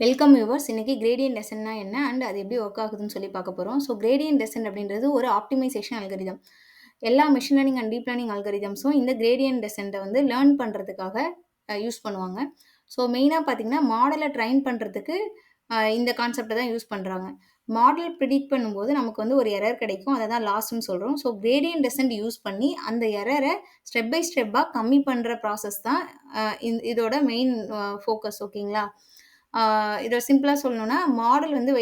Welcome viewers. இன்னைக்கு gradient டெசன்ட்னா என்ன and அது எப்படி ஒர்க் ஆகுதுன்னு சொல்லி பார்க்க போகிறோம். ஸோ கிரேடியன்ட் டெசன்ட் அப்படின்றது ஒரு ஆப்டிமைசேஷன் அல்கரிதம். எல்லா machine learning and deep learning அல்கரிதம்ஸும் இந்த கிரேடியன்ட் டெசன்ட்டை வந்து லேர்ன் பண்ணுறதுக்காக யூஸ் பண்ணுவாங்க. ஸோ மெயினாக பார்த்தீங்கன்னா மாடலை ட்ரைன் பண்ணுறதுக்கு இந்த கான்செப்டை தான் யூஸ் பண்ணுறாங்க. மாடல் ப்ரிடிக்ட் பண்ணும்போது நமக்கு வந்து ஒரு எரர் கிடைக்கும். அதை தான் லாஸ்ன்னு சொல்கிறோம். ஸோ கிரேடியன்ட் டெசன்ட் யூஸ் பண்ணி அந்த எரரை ஸ்டெப் பை ஸ்டெப்பாக கம்மி பண்ணுற ப்ராசஸ் தான் இதோட மெயின் ஃபோக்கஸ். ஓகேங்களா? இதை சிம்பிளா சொல்லணும்னா, மாடல் வந்து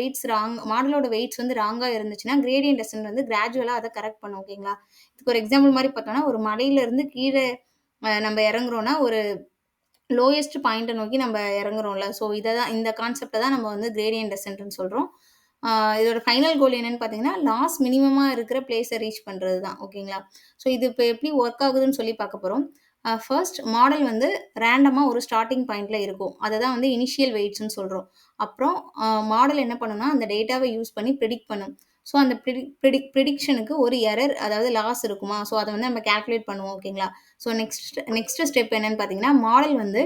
மாடலோட வெயிட்ஸ் வந்து ராங்கா இருந்துச்சுன்னா, கிரேடியன்ட் டெசன்ட் வந்து கிராஜுவலா அத கரெக்ட் பண்ணும். ஓகேங்களா? இதுக்கு ஒரு எக்ஸாம்பிள் மாரி பார்த்தோம்னா, ஒரு மலையிலருந்து கீழ நம்ம இறங்குறோம்னா, ஒரு லோயஸ்ட் பாயிண்ட்ட நோக்கி நம்ம இறங்குறோம்ல. ஸோ இந்த கான்செப்ட்ட தான் நம்ம வந்து கிரேடியன்ட் டெசன்ட்ன்னு சொல்றோம். இதோட ஃபைனல் கோல் என்னன்னு பார்த்தீங்கன்னா, லாஸ்ட் மினிமமா இருக்கிற பிளேஸ ரீச் பண்றது தான். ஓகேங்களா? ஸோ இது இப்ப எப்படி ஒர்க் ஆகுதுன்னு சொல்லி பார்க்க போறோம். ஃபர்ஸ்ட் மாடல் வந்து ரேண்டமா ஒரு ஸ்டார்ட்டிங் பாயிண்ட்ல இருக்கும். அத தான் வந்து இனிஷியல் வெயிட்ஸ்ன்னு சொல்றோம். அப்புறம் மாடல் என்ன பண்ணும்னா, அந்த டேட்டாவ யூஸ் பண்ணி பிரெடிக்ட் பண்ணும். ஸோ அந்த பிரெடிக்ஷனுக்கு ஒரு எரர், அதாவது லாஸ் இருக்குமா? ஸோ அத வந்து நம்ம கால்குலேட் பண்ணுவோம். ஓகேங்களா? ஸோ நெக்ஸ்ட் ஸ்டெப் என்னன்னு பார்த்தீங்கன்னா, மாடல் வந்து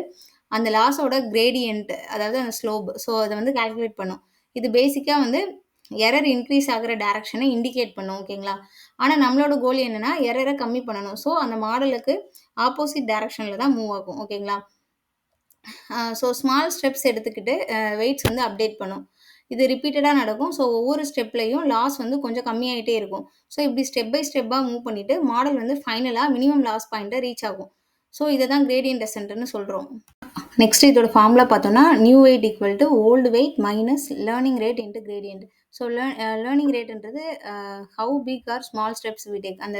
அந்த லாஸோட கிரேடியன்ட், அதாவது அந்த ஸ்லோப், ஸோ அத வந்து கால்குலேட் பண்ணும். இது பேசிக்கா வந்து எரர் இன்க்ரீஸ் ஆகுற டைரக்ஷனை இண்டிகேட் பண்ணும். ஓகேங்களா? ஆனா நம்மளோட கோல் என்னன்னா, எரர கம்மி பண்ணணும். ஸோ அந்த மாடலுக்கு ஆப்போசிட் டைரக்ஷன்ல தான் மூவ் ஆகும். ஓகேங்களா? ஸோ ஸ்மால் ஸ்டெப்ஸ் எடுத்துக்கிட்டு வெயிட்ஸ் வந்து அப்டேட் பண்ணும். இது ரிப்பீட்டடா நடக்கும். ஸோ ஒவ்வொரு ஸ்டெப்லயும் லாஸ் வந்து கொஞ்சம் கம்மியாயிட்டே இருக்கும். ஸோ இப்படி ஸ்டெப் பை ஸ்டெப்பா மூவ் பண்ணிட்டு மாடல் வந்து ஃபைனலா மினிமம் லாஸ் பாயிண்ட்ட ரீச் ஆகும். ஸோ இத தான் கிரேடியன்ட் டெசன்ட்ன்னு சொல்றோம். நெக்ஸ்ட் இதோட ஃபார்முலா பார்த்தோம்னா, new weight equal to old weight minus learning rate into gradient. So learning ரேட்ன்றது how big or small steps we take. அந்த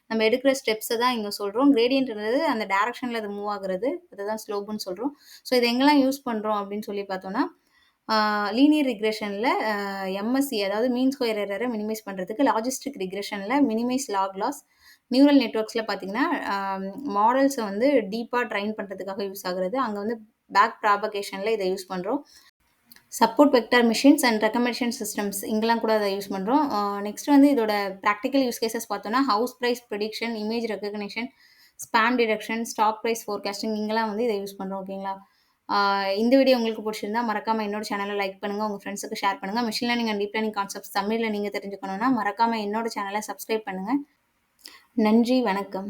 நம்ம எடுக்கிற ஸ்டெப்ஸை தான் இங்கே சொல்கிறோம். கிரேடியன்ட்ன்றது அந்த டைரக்ஷனில் அது மூவ் ஆகுறது, அதை தான் ஸ்லோப்புன்னு சொல்கிறோம். ஸோ இது எங்கெல்லாம் யூஸ் பண்ணுறோம் அப்படின்னு சொல்லி பார்த்தோம்னா, லீனியர் ரிக்ரெஷனில் எம்எஸ்சி, அதாவது மீன் ஸ்கொயர் எரரை மினிமைஸ் பண்ணுறதுக்கு, லாஜிஸ்டிக் ரிக்ரெஷனில் மினிமைஸ் லாக் லாஸ், நியூரல் நெட்வொர்க்ஸில் பார்த்தீங்கன்னா மாடல்ஸை வந்து டீப்பாக ட்ரைன் பண்ணுறதுக்காக யூஸ் ஆகுறது. அங்கே வந்து பேக் ப்ராபகேஷனில் இதை யூஸ் பண்ணுறோம். Support vector machines and recommendation systems, இங்கெல்லாம் கூட அதை யூஸ் பண்ணுறோம். நெக்ஸ்ட் வந்து இதோட ப்ராக்டிக்கல் யூஸ் கேசஸ் பார்த்தோம்னா, house price prediction, image recognition, spam detection, stock price forecasting, இங்கெல்லாம் வந்து இதை யூஸ் பண்ணுறோம். ஓகேங்களா? இந்த வீடியோ உங்களுக்கு பிடிச்சிருந்தா மறக்காம என்னோட சேனலை லைக் பண்ணுங்க, உங்க ஃப்ரெண்ட்ஸுக்கு ஷேர் பண்ணுங்க. Machine learning and deep learning concepts தமிழில் நீங்க தெரிஞ்சுக்கணும்னா மறக்காம என்னோட சேனலை சப்ஸ்கிரைப் பண்ணுங்க. நன்றி, வணக்கம்.